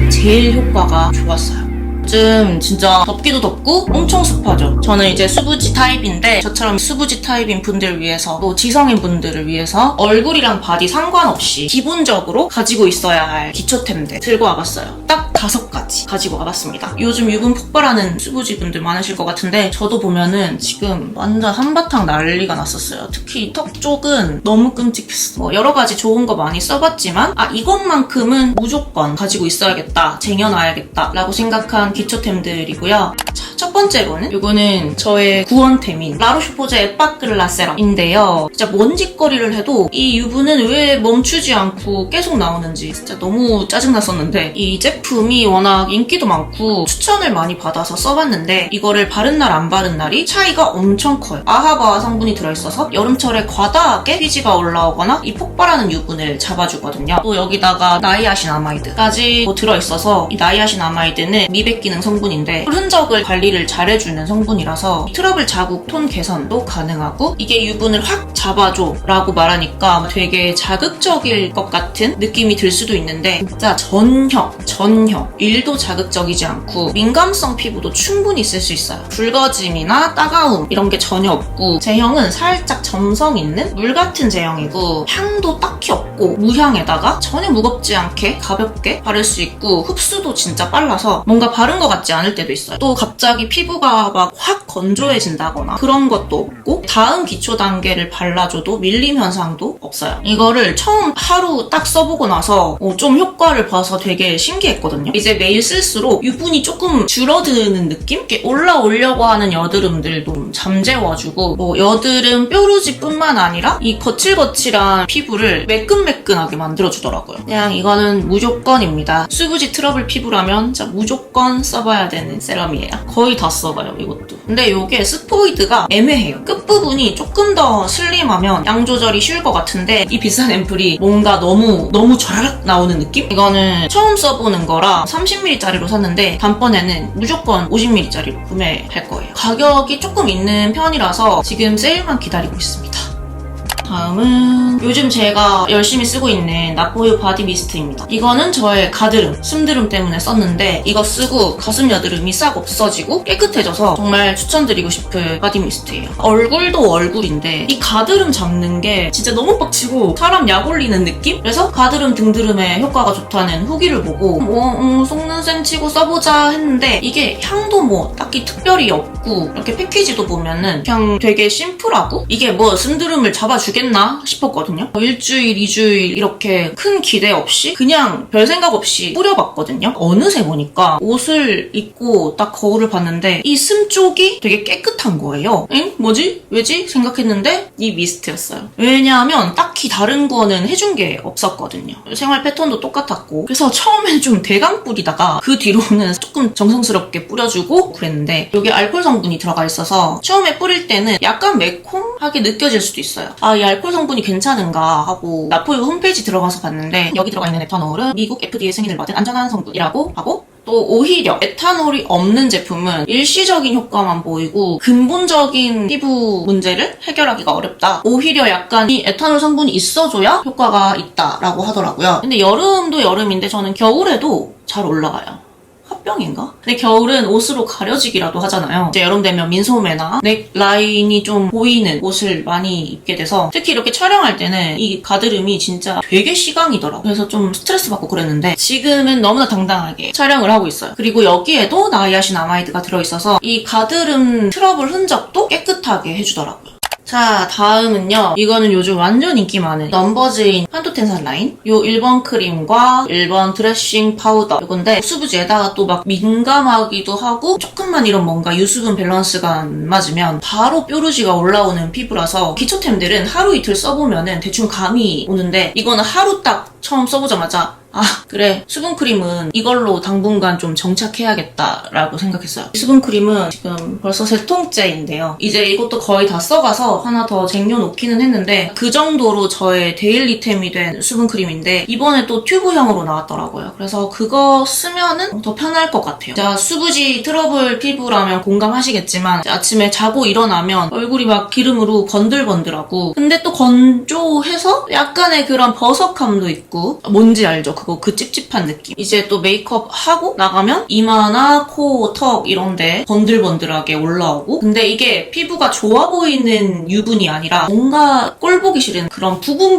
제일 효과가 좋았어요. 요즘 진짜 덥기도 덥고 엄청 습하죠. 저는 이제 수부지 타입인데 저처럼 수부지 타입인 분들을 위해서 또 지성인 분들을 위해서 얼굴이랑 바디 상관없이 기본적으로 가지고 있어야 할 기초템들 들고 와봤어요. 딱 5가지 가지고 와봤습니다. 요즘 유분 폭발하는 수부지 분들 많으실 것 같은데 저도 보면은 지금 완전 한바탕 난리가 났었어요. 특히 턱 쪽은 너무 끔찍했어. 여러 가지 좋은 거 많이 써봤지만 이것만큼은 무조건 가지고 있어야겠다, 쟁여놔야겠다 라고 생각한 기초템들이고요. 자, 첫 번째로는 이거는 저의 구원템인 라로슈포제 에빠글라 세럼인데요. 진짜 뭔 짓거리를 해도 이 유분은 왜 멈추지 않고 계속 나오는지 진짜 너무 짜증났었는데 이 제품이 워낙 인기도 많고 추천을 많이 받아서 써봤는데 이거를 바른 날 안 바른 날이 차이가 엄청 커요. 아하바 성분이 들어있어서 여름철에 과다하게 피지가 올라오거나 이 폭발하는 유분을 잡아주거든요. 또 여기다가 나이아신아마이드까지 들어있어서 이 나이아신아마이드는 미백 기능 성분인데 흔적을 관리를 잘해주는 성분이라서 트러블 자국 톤 개선도 가능하고 이게 유분을 확 잡아줘 라고 말하니까 되게 자극적일 것 같은 느낌이 들 수도 있는데 진짜 전혀 1도 자극적이지 않고 민감성 피부도 충분히 쓸 수 있어요. 붉어짐이나 따가움 이런 게 전혀 없고 제형은 살짝 점성 있는 물 같은 제형이고 향도 딱히 없고 무향에다가 전혀 무겁지 않게 가볍게 바를 수 있고 흡수도 진짜 빨라서 뭔가 바른 것 같지 않을 때도 있어요. 또 갑자기 피부가 막 확 건조해진다거나 그런 것도 없고 다음 기초 단계를 발라줘도 밀림 현상도 없어요. 이거를 처음 하루 딱 써보고 나서 좀 효과를 봐서 되게 신기했거든요. 이제 매일 쓸수록 유분이 조금 줄어드는 느낌? 이렇게 올라오려고 하는 여드름들도 잠재워주고 여드름 뾰루지뿐만 아니라 이 거칠거칠한 피부를 매끈매끈하게 만들어주더라고요. 그냥 이거는 무조건입니다. 수부지 트러블 피부라면 진짜 무조건 써봐야 되는 세럼이에요. 거의 다 써봐요, 이것도. 근데 이게 스포이드가 애매해요. 끝부분이 조금 더 슬림하면 양 조절이 쉬울 것 같은데 이 비싼 앰플이 뭔가 너무 촤라락 나오는 느낌? 이거는 처음 써보는 거라 30ml짜리로 샀는데 다음번에는 무조건 50ml짜리로 구매할 거예요. 가격이 조금 있는 편이라서 지금 세일만 기다리고 있습니다. 다음은 요즘 제가 열심히 쓰고 있는 나포유 바디 미스트입니다. 이거는 저의 가드름, 숨드름 때문에 썼는데 이거 쓰고 가슴 여드름이 싹 없어지고 깨끗해져서 정말 추천드리고 싶은 바디 미스트예요. 얼굴도 얼굴인데 이 가드름 잡는 게 진짜 너무 빡치고 사람 약 올리는 느낌? 그래서 가드름 등드름에 효과가 좋다는 후기를 보고 속는 셈 치고 써보자 했는데 이게 향도 딱히 특별히 없고 이렇게 패키지도 보면은 그냥 되게 심플하고 이게 숨드름을 잡아주겠나 싶었거든요. 일주일, 2주일 이렇게 큰 기대 없이 그냥 별 생각 없이 뿌려봤거든요. 어느새 보니까 옷을 입고 딱 거울을 봤는데 이 슴 쪽이 되게 깨끗한 거예요. 엥? 뭐지? 왜지? 생각했는데 이 미스트였어요. 왜냐하면 딱히 다른 거는 해준 게 없었거든요. 생활 패턴도 똑같았고 그래서 처음엔 좀 대강 뿌리다가 그 뒤로는 조금 정성스럽게 뿌려주고 그랬는데 여기 알코올 성분이 들어가 있어서 처음에 뿌릴 때는 약간 매콤하게 느껴질 수도 있어요. 이 알코올 성분이 괜찮은가 하고 나포유 홈페이지 들어가서 봤는데 여기 들어가 있는 에탄올은 미국 FDA 승인을 받은 안전한 성분이라고 하고 또 오히려 에탄올이 없는 제품은 일시적인 효과만 보이고 근본적인 피부 문제를 해결하기가 어렵다. 오히려 약간 이 에탄올 성분이 있어줘야 효과가 있다라고 하더라고요. 근데 여름도 여름인데 저는 겨울에도 잘 올라가요. 합병인가? 근데 겨울은 옷으로 가려지기라도 하잖아요. 이제 여름 되면 민소매나 넥 라인이 좀 보이는 옷을 많이 입게 돼서 특히 이렇게 촬영할 때는 이 가드름이 진짜 되게 시강이더라고요. 그래서 좀 스트레스 받고 그랬는데 지금은 너무나 당당하게 촬영을 하고 있어요. 그리고 여기에도 나이아신아마이드가 들어있어서 이 가드름 트러블 흔적도 깨끗하게 해주더라고요. 자, 다음은요. 이거는 요즘 완전 인기 많은 넘버즈인 판토텐산 라인. 요 1번 크림과 1번 드레싱 파우더. 이건데 수부지에다가 또 민감하기도 하고 조금만 이런 뭔가 유수분 밸런스가 안 맞으면 바로 뾰루지가 올라오는 피부라서 기초템들은 하루 이틀 써보면은 대충 감이 오는데 이거는 하루 딱 처음 써보자마자 그래, 수분크림은 이걸로 당분간 좀 정착해야겠다라고 생각했어요. 수분크림은 지금 벌써 3통째인데요. 이제 이것도 거의 다 써가서 하나 더 쟁여놓기는 했는데 그 정도로 저의 데일리템이 된 수분크림인데 이번에 또 튜브형으로 나왔더라고요. 그래서 그거 쓰면은 더 편할 것 같아요. 자, 수부지 트러블 피부라면 공감하시겠지만 아침에 자고 일어나면 얼굴이 막 기름으로 번들번들하고 근데 또 건조해서 약간의 그런 버석함도 있고 뭔지 알죠? 그 찝찝한 느낌. 이제 또 메이크업 하고 나가면 이마나 코, 턱 이런데 번들번들하게 올라오고, 근데 이게 피부가 좋아 보이는 유분이 아니라 뭔가 꼴 보기 싫은 그런 부분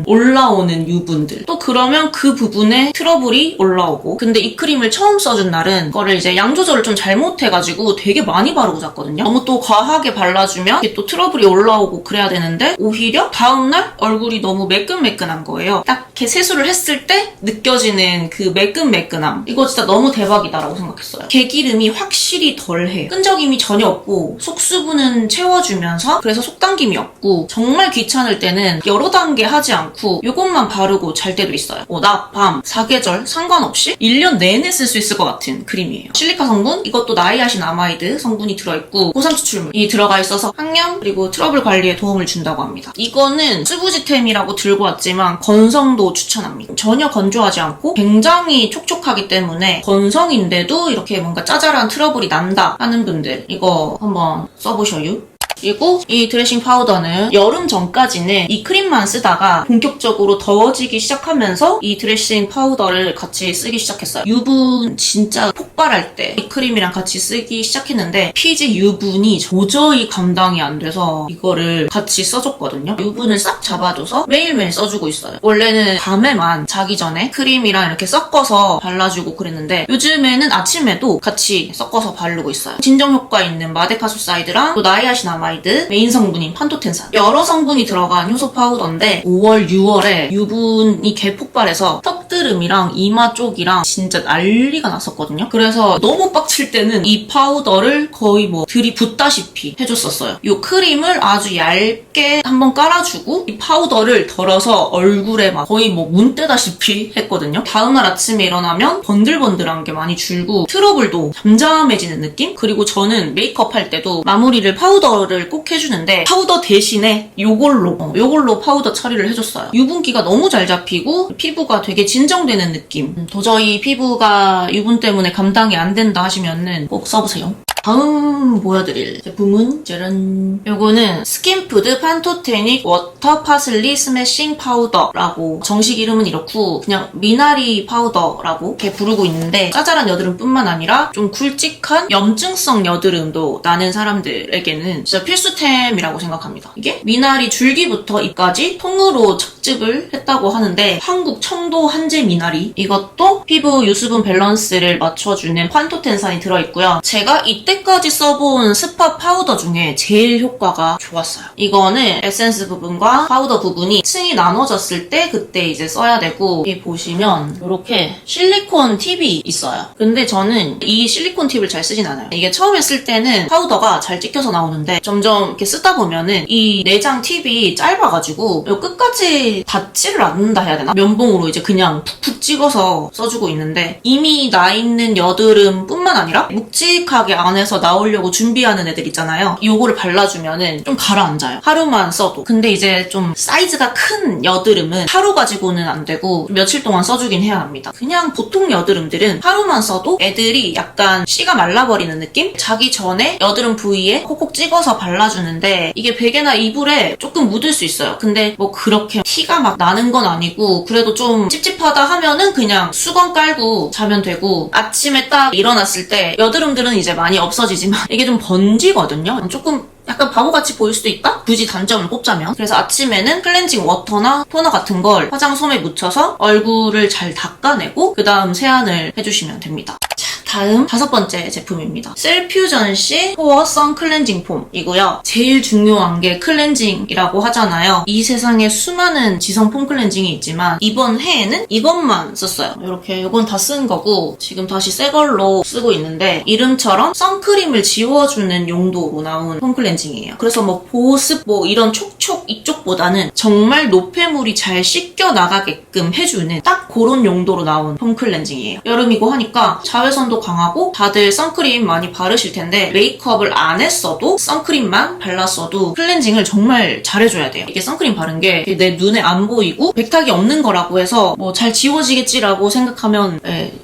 올라오는 유분들. 또 그러면 그 부분에 트러블이 올라오고. 근데 이 크림을 처음 써준 날은 그거를 이제 양 조절을 좀 잘못해가지고 되게 많이 바르고 잤거든요. 너무 또 과하게 발라주면 이게 또 트러블이 올라오고 그래야 되는데, 오히려 다음날 얼굴이 너무 매끈매끈한 거예요. 딱 이렇게 세수를 했을 때 느껴지는 그 매끈매끈함. 이거 진짜 너무 대박이다라고 생각했어요. 개기름이 확실히 덜해요. 끈적임이 전혀 없고 속수분은 채워주면서, 그래서 속당김이 없고, 정말 귀찮을 때는 여러 단계 하지 않고 이것만 바르고 잘 때도 있어요. 낮, 밤, 사계절 상관없이 1년 내내 쓸 수 있을 것 같은 크림이에요. 실리카 성분, 이것도 나이아신아마이드 성분이 들어있고 고산 추출물이 들어가 있어서 항염 그리고 트러블 관리에 도움을 준다고 합니다. 이거는 스부지템이라고 들고 왔지만 건성도 추천합니다. 전혀 건조하지 않고 굉장히 촉촉하기 때문에 건성인데도 이렇게 뭔가 짜잘한 트러블이 난다 하는 분들 이거 한번 써보셔요. 그리고 이 드레싱 파우더는 여름 전까지는 이 크림만 쓰다가 본격적으로 더워지기 시작하면서 이 드레싱 파우더를 같이 쓰기 시작했어요. 유분 진짜 폭발할 때 이 크림이랑 같이 쓰기 시작했는데 피지 유분이 도저히 감당이 안 돼서 이거를 같이 써줬거든요. 유분을 싹 잡아줘서 매일매일 써주고 있어요. 원래는 밤에만 자기 전에 크림이랑 이렇게 섞어서 발라주고 그랬는데 요즘에는 아침에도 같이 섞어서 바르고 있어요. 진정 효과 있는 마데카소사이드랑 또 나이아신아마이드, 메인 성분인 판토텐산, 여러 성분이 들어간 효소 파우더인데 5월, 6월에 유분이 개폭발해서 턱드름이랑 이마 쪽이랑 진짜 난리가 났었거든요. 그래서 너무 빡칠 때는 이 파우더를 거의 뭐 들이붓다시피 해줬었어요. 이 크림을 아주 얇게 한번 깔아주고 이 파우더를 덜어서 얼굴에 막 거의 뭐 문 떼다시피 했거든요. 다음날 아침에 일어나면 번들번들한 게 많이 줄고 트러블도 잠잠해지는 느낌? 그리고 저는 메이크업 할 때도 마무리를 파우더를 꼭 해주는데 파우더 대신에 요걸로 파우더 처리를 해줬어요. 유분기가 너무 잘 잡히고 피부가 되게 진정되는 느낌. 도저히 피부가 유분 때문에 감당이 안 된다 하시면은 꼭 써보세요. 다음 보여드릴 제품은 짜란! 요거는 스킨푸드 판토테닉 워터 파슬리 스매싱 파우더라고, 정식 이름은 이렇고 그냥 미나리 파우더라고 이렇게 부르고 있는데, 짜잘한 여드름뿐만 아니라 좀 굵직한 염증성 여드름도 나는 사람들에게는 진짜 필수템이라고 생각합니다. 이게 미나리 줄기부터 잎까지 통으로 착즙을 했다고 하는데, 한국 청도 한제 미나리, 이것도 피부 유수분 밸런스를 맞춰주는 판토텐산이 들어있고요. 제가 이때까지 써본 스파 파우더 중에 제일 효과가 좋았어요. 이거는 에센스 부분과 파우더 부분이 층이 나눠졌을 때 그때 이제 써야 되고, 여기 보시면 이렇게 실리콘 팁이 있어요. 근데 저는 이 실리콘 팁을 잘 쓰진 않아요. 이게 처음에 쓸 때는 파우더가 잘 찍혀서 나오는데 점점 이렇게 쓰다 보면은 이 내장 팁이 짧아가지고 끝까지 닿지를 않는다 해야 되나? 면봉으로 이제 그냥 푹푹 찍어서 써주고 있는데, 이미 나 있는 여드름 뿐만 아니라 묵직하게 안에서 나오려고 준비하는 애들 있잖아요. 요거를 발라주면은 좀 가라앉아요. 하루만 써도. 근데 이제 좀 사이즈가 큰 여드름은 하루 가지고는 안 되고 며칠 동안 써주긴 해야 합니다. 그냥 보통 여드름들은 하루만 써도 애들이 약간 씨가 말라버리는 느낌? 자기 전에 여드름 부위에 콕콕 찍어서 발라주는데 이게 베개나 이불에 조금 묻을 수 있어요. 근데 뭐 그렇게 티가 막 나는 건 아니고, 그래도 좀 찝찝하다 하면은 그냥 수건 깔고 자면 되고, 아침에 딱 일어났을 때 여드름들은 이제 많이 없어지지만 이게 좀 번지거든요. 조금 약간 바보같이 보일 수도 있다? 굳이 단점을 꼽자면. 그래서 아침에는 클렌징 워터나 토너 같은 걸 화장솜에 묻혀서 얼굴을 잘 닦아내고 그 다음 세안을 해주시면 됩니다. 다음 5번째 제품입니다. 셀퓨전시 코어 선 클렌징 폼이고요. 제일 중요한 게 클렌징이라고 하잖아요. 이 세상에 수많은 지성 폼 클렌징이 있지만 이번 해에는 이것만 썼어요. 이렇게 이건 다 쓴 거고 지금 다시 새 걸로 쓰고 있는데, 이름처럼 선크림을 지워주는 용도로 나온 폼 클렌징이에요. 그래서 뭐 보습 뭐 이런 촉촉 이쪽보다는 정말 노폐물이 잘 씻겨 나가게끔 해주는 딱 그런 용도로 나온 폼 클렌징이에요. 여름이고 하니까 자외선도 강하고 다들 선크림 많이 바르실 텐데, 메이크업을 안 했어도 선크림만 발랐어도 클렌징을 정말 잘해줘야 돼요. 이게 선크림 바른 게 내 눈에 안 보이고 백탁이 없는 거라고 해서 뭐 잘 지워지겠지라고 생각하면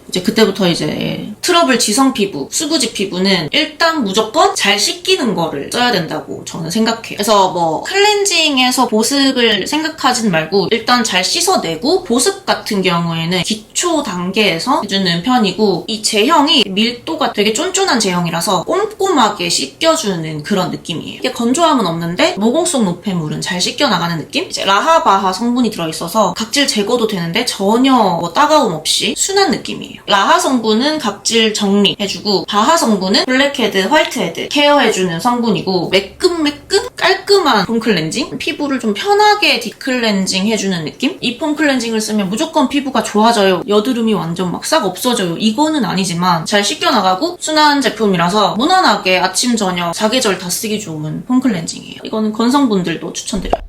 이제 그때부터 이제 트러블 지성 피부, 수부지 피부는 일단 무조건 잘 씻기는 거를 써야 된다고 저는 생각해요. 그래서 뭐 클렌징에서 보습을 생각하진 말고 일단 잘 씻어내고 보습 같은 경우에는 기초 단계에서 해주는 편이고 이 제형이 밀도가 되게 쫀쫀한 제형이라서 꼼꼼하게 씻겨주는 그런 느낌이에요. 이게 건조함은 없는데 모공속 노폐물은 잘 씻겨나가는 느낌? 이제 라하바하 성분이 들어있어서 각질 제거도 되는데 전혀 뭐 따가움 없이 순한 느낌이에요. 라하 성분은 각질 정리해주고 바하 성분은 블랙헤드, 화이트헤드 케어해주는 성분이고 매끈매끈 깔끔한 폼 클렌징? 피부를 좀 편하게 딥클렌징 해주는 느낌? 이 폼 클렌징을 쓰면 무조건 피부가 좋아져요. 여드름이 완전 막 싹 없어져요. 이거는 아니지만 잘 씻겨나가고 순한 제품이라서 무난하게 아침, 저녁, 사계절 다 쓰기 좋은 폼 클렌징이에요. 이거는 건성분들도 추천드려요.